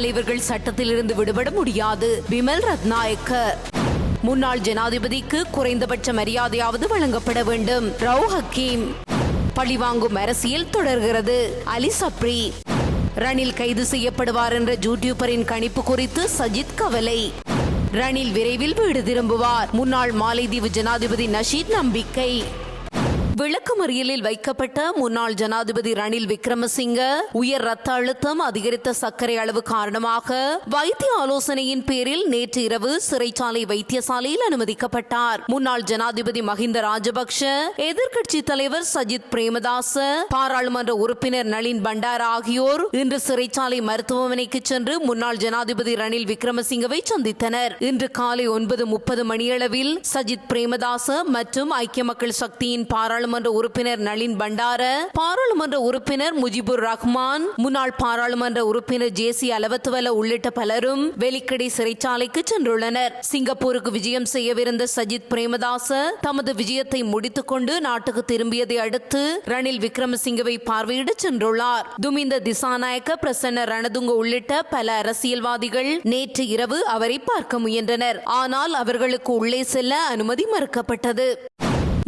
தலைவர்கள் சட்டத்திலிருந்து விடுபட முடியாது. பிமல் ரத்நாயக்க. முன்னாள் ஜனாதிபதிக்கு குறைந்தபட்ச மரியாதையாவது வழங்கப்பட வேண்டும். ரவுப் ஹக்கீம். பழிவாங்கும் அரசியல் தொடர்கிறது. அலி சப்ரி. ரணில் கைது செய்யப்படுவார் என்ற யூடியூபரின் கணிப்பு குறித்து சஜித் கவலை. ரணில் விரைவில் வீடு திரும்புவார். முன்னாள் மாலைதீவு ஜனாதிபதி நஷீத் நம்பிக்கை. விளக்கமறியலில் வைக்கப்பட்ட முன்னாள் ஜனாதிபதி ரணில் விக்ரமசிங்க உயர் ரத்த அழுத்தம், அதிகரித்த சர்க்கரை அளவு காரணமாக வைத்திய ஆலோசனையின் பேரில் நேற்று இரவு சிறைச்சாலை வைத்தியசாலையில் அனுமதிக்கப்பட்டார். முன்னாள் ஜனாதிபதி மஹிந்த ராஜபக்ஷ, எதிர்க்கட்சி தலைவர் சஜித் பிரேமதாச, பாராளுமன்ற உறுப்பினர் நளின் பண்டார ஆகியோர் இன்று சிறைச்சாலை மருத்துவமனைக்கு சென்று முன்னாள் ஜனாதிபதி ரணில் விக்ரமசிங்கவை சந்தித்தனர். இன்று காலை 9:30 மணியளவில் சஜித் பிரேமதாச மற்றும் ஐக்கிய மக்கள் சக்தியின் பாராளுமன்ற உறுப்பினர் நளின் பண்டார, பாராளுமன்ற உறுப்பினர் முஜிபுர் ரஹ்மான், முன்னாள் பாராளுமன்ற உறுப்பினர் ஜேசி அலவத்துவல உள்ளிட்ட பலரும் வெலிக்கடை சிறைச்சாலைக்கு சென்றுள்ளனர். சிங்கப்பூருக்கு விஜயம் செய்யவிருந்த சஜித் பிரேமதாச தமது விஜயத்தை முடித்துக் கொண்டு நாட்டுக்கு திரும்பியதை அடுத்து ரணில் விக்ரமசிங்கவை பார்வையிட சென்றுள்ளார். துமிந்த திசாநாயக்க, பிரசன்ன ரணதுங்க உள்ளிட்ட பல அரசியல்வாதிகள் நேற்று இரவு அவரை பார்க்க முயன்றனர். ஆனால் அவர்களுக்கு உள்ளே செல்ல அனுமதி மறுக்கப்பட்டது.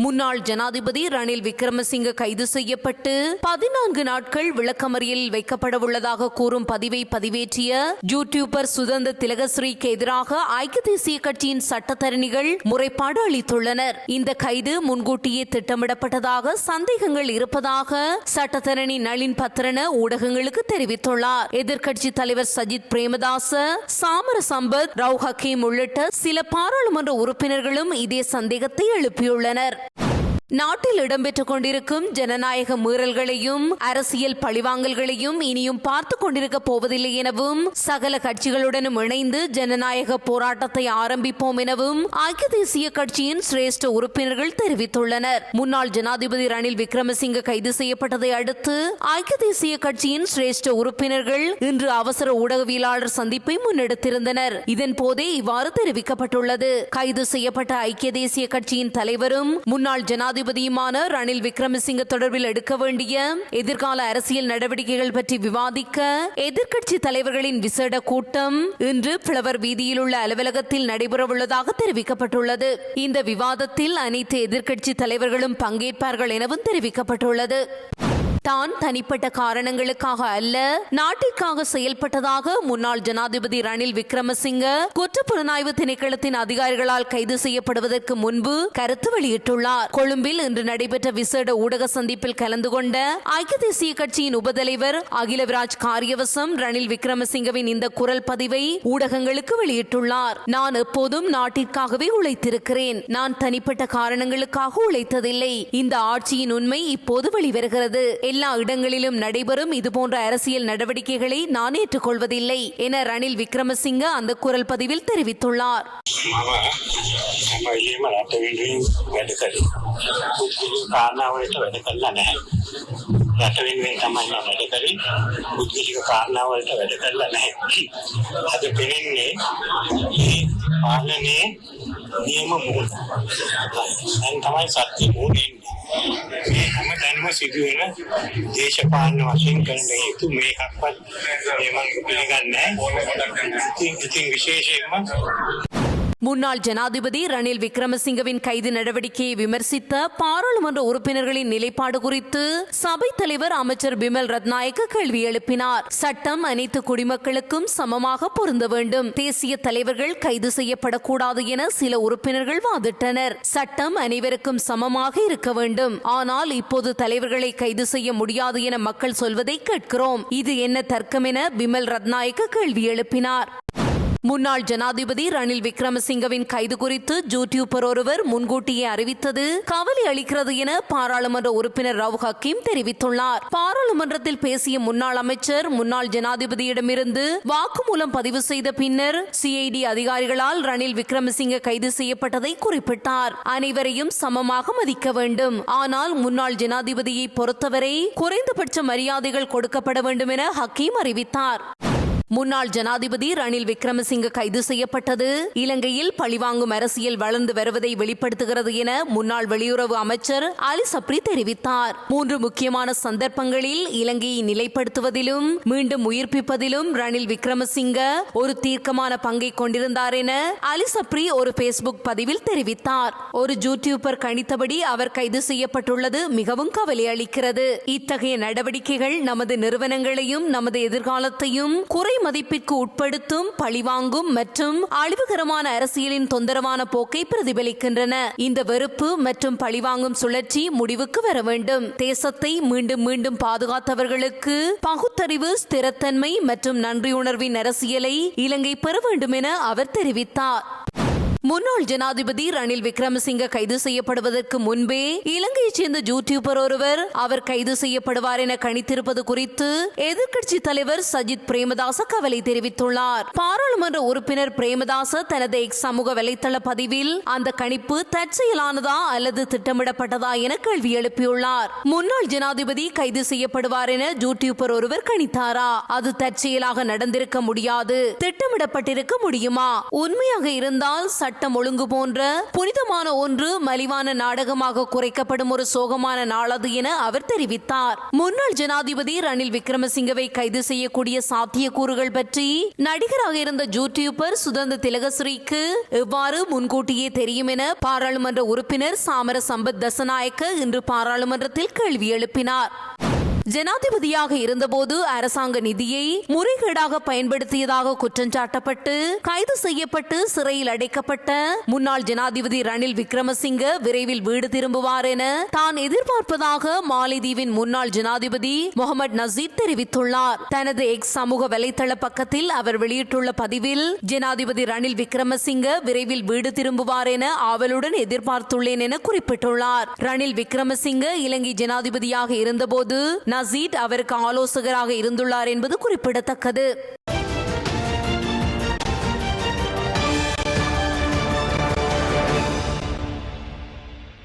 முன்னாள் ஜனாதிபதி ரணில் விக்ரமசிங்க கைது செய்யப்பட்டு 14 நாட்கள் விளக்கமறியலில் வைக்கப்பட உள்ளதாக கூறும் பதிவை பதிவேற்றிய யூடியூபர் சுதந்திர திலகஸ்ரீக்கு எதிராக ஐக்கிய தேசிய கட்சியின் சட்டத்தரணிகள் முறைப்பாடு அளித்துள்ளனர். இந்த கைது முன்கூட்டியே திட்டமிடப்பட்டதாக சந்தேகங்கள் இருப்பதாக சட்டத்தரணி நளின் பத்ரன ஊடகங்களுக்கு தெரிவித்துள்ளார். எதிர்க்கட்சி தலைவர் சஜித் பிரேமதாச, சாமர சம்பத், ரவுப் ஹக்கீம் உள்ளிட்ட சில பாராளுமன்ற உறுப்பினர்களும் இதே சந்தேகத்தை எழுப்பியுள்ளனர். நாட்டில் இடம்பெற்றுக் கொண்டிருக்கும் ஜனநாயக மீறல்களையும் அரசியல் பழிவாங்கல்களையும் இனியும் பார்த்துக் கொண்டிருக்க போவதில்லை எனவும் சகல கட்சிகளுடனும் இணைந்து ஜனநாயக போராட்டத்தை ஆரம்பிப்போம் எனவும் ஐக்கிய தேசிய கட்சியின் சிரேஷ்ட உறுப்பினர்கள் தெரிவித்துள்ளனர். முன்னாள் ஜனாதிபதி ரணில் விக்ரமசிங்க கைது செய்யப்பட்டதை அடுத்து ஐக்கிய தேசிய கட்சியின் சிரேஷ்ட உறுப்பினர்கள் இன்று அவசர ஊடகவியலாளர் சந்திப்பை முன்னெடுத்திருந்தனர். இதன் போதே இவ்வாறு தெரிவிக்கப்பட்டுள்ளது. கைது செய்யப்பட்ட ஐக்கிய தேசிய கட்சியின் தலைவரும் முன்னாள் ஜனாதிபதியுமான ரணில் விக்ரமசிங்க தொடர்பில் எடுக்க வேண்டிய எதிர்கால அரசியல் நடவடிக்கைகள் பற்றி விவாதிக்க எதிர்க்கட்சி தலைவர்களின் விசேட கூட்டம் இன்று பிளவர் வீதியில் உள்ள அலுவலகத்தில் நடைபெறவுள்ளதாக தெரிவிக்கப்பட்டுள்ளது. இந்த விவாதத்தில் அனைத்து எதிர்க்கட்சி தலைவர்களும் பங்கேற்பார்கள் எனவும் தெரிவிக்கப்பட்டுள்ளது. தான் தனிப்பட்ட காரணங்களுக்காக அல்ல, நாட்டிற்காக செயல்பட்டதாக முன்னாள் ஜனாதிபதி ரணில் விக்ரமசிங்க குற்றப்புலனாய்வு திணைக்களத்தின் அதிகாரிகளால் கைது செய்யப்படுவதற்கு முன்பு கருத்து வெளியிட்டுள்ளார். கொழும்பில் இன்று நடைபெற்ற விசேட ஊடக சந்திப்பில் கலந்து கொண்ட ஐக்கிய தேசிய கட்சியின் உபதலைவர் அகிலவிராஜ் காரியவசம் ரணில் விக்ரமசிங்கவின் இந்த குரல் பதிவை ஊடகங்களுக்கு வெளியிட்டுள்ளார். நான் எப்போதும் நாட்டிற்காகவே உழைத்திருக்கிறேன். நான் தனிப்பட்ட காரணங்களுக்காக உழைத்ததில்லை. இந்த ஆட்சியின் உண்மை இப்போது வெளிவருகிறது. எல்லா இடங்களிலும் நடைபெறும் இதுபோன்ற அரசியல் நடவடிக்கைகளை நான் ஏற்றுக்கொள்வதில்லை என ரணில் விக்ரமசிங்க அந்த குரல் பதிவில் தெரிவித்துள்ளார். හැමතැනම සිදුවෙන දේශපාලන වශයෙන් කරන හේතු මේකක්වත් මම පිළිගන්නේ නැහැ. ඉතින් විශේෂයෙන්ම முன்னாள் ஜனாதிபதி ரணில் விக்ரமசிங்கவின் கைது நடவடிக்கையை விமர்சித்த பாராளுமன்ற உறுப்பினர்களின் நிலைப்பாடு குறித்து சபை தலைவர் அமைச்சர் பிமல் ரத்நாயக்க கேள்வி எழுப்பினார். சட்டம் அனைத்து குடிமக்களுக்கும் சமமாக பொருந்த வேண்டும். தேசிய தலைவர்கள் கைது செய்யப்படக்கூடாது என சில உறுப்பினர்கள் வாதிட்டனர். சட்டம் அனைவருக்கும் சமமாக இருக்க வேண்டும். ஆனால் இப்போது தலைவர்களை கைது செய்ய முடியாது என மக்கள் சொல்வதை கேட்கிறோம். இது என்ன தர்க்கம் என பிமல் ரத்நாயக்க கேள்வி எழுப்பினார். முன்னாள் ஜனாதிபதி ரணில் விக்ரமசிங்கவின் கைது குறித்து யூடியூபர் ஒருவர் முன்கூட்டியே அறிவித்தது கவலை அளிக்கிறது என பாராளுமன்ற உறுப்பினர் ரவுப் ஹக்கீம் தெரிவித்துள்ளார். பாராளுமன்றத்தில் பேசிய முன்னாள் அமைச்சர் முன்னாள் ஜனாதிபதியிடமிருந்து வாக்குமூலம் பதிவு செய்த பின்னர் சிஐடி அதிகாரிகளால் ரணில் விக்ரமசிங்க கைது செய்யப்பட்டதை குறிப்பிட்டார். அனைவரையும் சமமாக மதிக்க வேண்டும். ஆனால் முன்னாள் ஜனாதிபதியை பொறுத்தவரை குறைந்தபட்ச மரியாதைகள் கொடுக்கப்பட வேண்டும் என ஹக்கீம் அறிவித்தார். முன்னாள் ஜனாதிபதி ரணில் விக்ரமசிங்க கைது செய்யப்பட்டது இலங்கையில் பழிவாங்கும் அரசியல் வளர்ந்து வருவதை வெளிப்படுத்துகிறது என முன்னாள் வெளியுறவு அமைச்சர் அலி சப்ரி தெரிவித்தார். 3 முக்கியமான சந்தர்ப்பங்களில் இலங்கையை நிலைப்படுத்துவதிலும் மீண்டும் உயிர்ப்பிப்பதிலும் ரணில் விக்ரமசிங்க ஒரு தீர்க்கமான பங்கை கொண்டிருந்தார் என அலி சப்ரி ஒரு பேஸ்புக் பதிவில் தெரிவித்தார். ஒரு யூடியூபர் கணித்தபடி அவர் கைது செய்யப்பட்டுள்ளது மிகவும் கவலை அளிக்கிறது. இத்தகைய நடவடிக்கைகள் நமது நிறுவனங்களையும் நமது எதிர்காலத்தையும் குறை மதிப்பிற்கு உட்படுத்தும் பழிவாங்கும் மற்றும் அழிவுகரமான அரசியலின் தொந்தரவான போக்கை பிரதிபலிக்கின்றன. இந்த வெறுப்பு மற்றும் பழிவாங்கும் சுழற்சி முடிவுக்கு வர வேண்டும். தேசத்தை மீண்டும் மீண்டும் பாதுகாத்தவர்களுக்கு பகுத்தறிவு, ஸ்திரத்தன்மை மற்றும் நன்றியுணர்வின் அரசியலை இலங்கை பெற வேண்டும் என அவர் தெரிவித்தார். முன்னாள் ஜனாதிபதி ரணில் விக்ரமசிங்க கைது செய்யப்படுவதற்கு முன்பே இலங்கையைச் சேர்ந்த யூடியூபர் ஒருவர் அவர் கைது செய்யப்படுவார் என கணித்திருப்பது குறித்து எதிர்க்கட்சி தலைவர் சஜித் பிரேமதாச கவலை தெரிவித்துள்ளார். பாராளுமன்ற உறுப்பினர் பிரேமதாச தனது எக்ஸ் சமூக வலைத்தள பதிவில் அந்த கணிப்பு தற்செயலானதா அல்லது திட்டமிடப்பட்டதா என கேள்வி எழுப்பியுள்ளார். முன்னாள் ஜனாதிபதி கைது செய்யப்படுவார் என யூடியூபர் ஒருவர் கணித்தாரா? அது தற்செயலாக நடந்திருக்க முடியாது. திட்டமிடப்பட்டிருக்க முடியுமா? உண்மையாக இருந்தால் சட்டம் ஒழுங்கு போன்ற புனிதமான ஒன்று மலிவான நாடகமாக குறைக்கப்படும் ஒரு சோகமான நாளது என அவர் தெரிவித்தார். முன்னாள் ஜனாதிபதி ரணில் விக்ரமசிங்கவை கைது செய்யக்கூடிய சாத்தியக்கூறுகள் பற்றி நடிகராக இருந்த யூடியூபர் சுதந்த திலகஸ்ரீக்கு எவ்வாறு முன்கூட்டியே தெரியும் என பாராளுமன்ற உறுப்பினர் சாமர சம்பத் தசநாயக்க இன்று பாராளுமன்றத்தில் கேள்வி எழுப்பினார். ஜனாதிபதியாக இருந்தபோது அரசாங்க நிதியை முறைகேடாக பயன்படுத்தியதாக குற்றஞ்சாட்டப்பட்டு கைது செய்யப்பட்டு சிறையில் அடைக்கப்பட்ட முன்னாள் ஜனாதிபதி ரணில் விக்ரமசிங்க விரைவில் வீடு திரும்புவார் என தான் எதிர்பார்ப்பதாக மாலைதீவின் முன்னாள் ஜனாதிபதி முகமது நசீர் தெரிவித்துள்ளார். தனது எக்ஸ் சமூக வலைதள பக்கத்தில் அவர் வெளியிட்டுள்ள பதிவில் ஜனாதிபதி ரணில் விக்ரமசிங்க விரைவில் வீடு திரும்புவார் என ஆவலுடன் எதிர்பார்த்துள்ளேன் என குறிப்பிட்டுள்ளார். ரணில் விக்ரமசிங்க இலங்கை ஜனாதிபதியாக இருந்தபோது நசீர் அவருக்கு ஆலோசகராக இருந்துள்ளார் என்பது குறிப்பிடத்தக்கது.